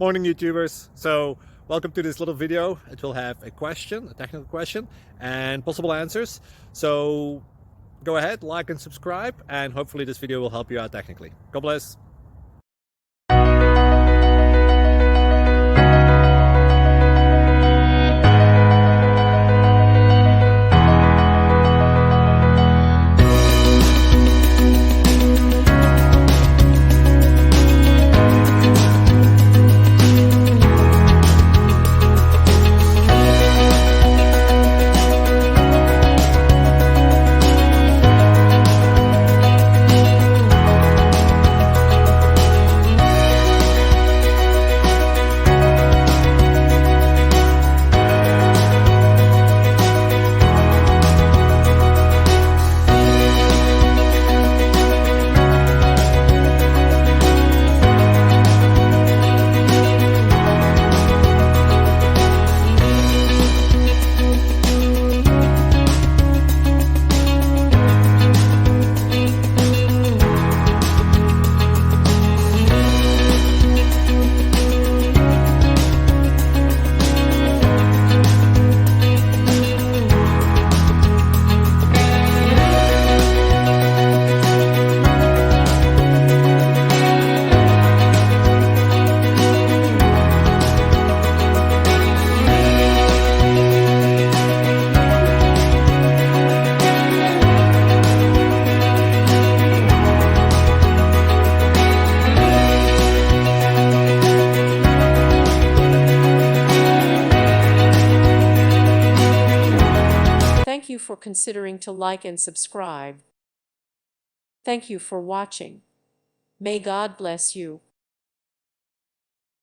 Morning YouTubers. So welcome to this little video. It will have a question, a technical question, and possible answers. So go ahead, like and subscribe, and hopefully this video will help you out technically. God bless. Thank you for considering to like and subscribe. Thank you for watching. May God bless you.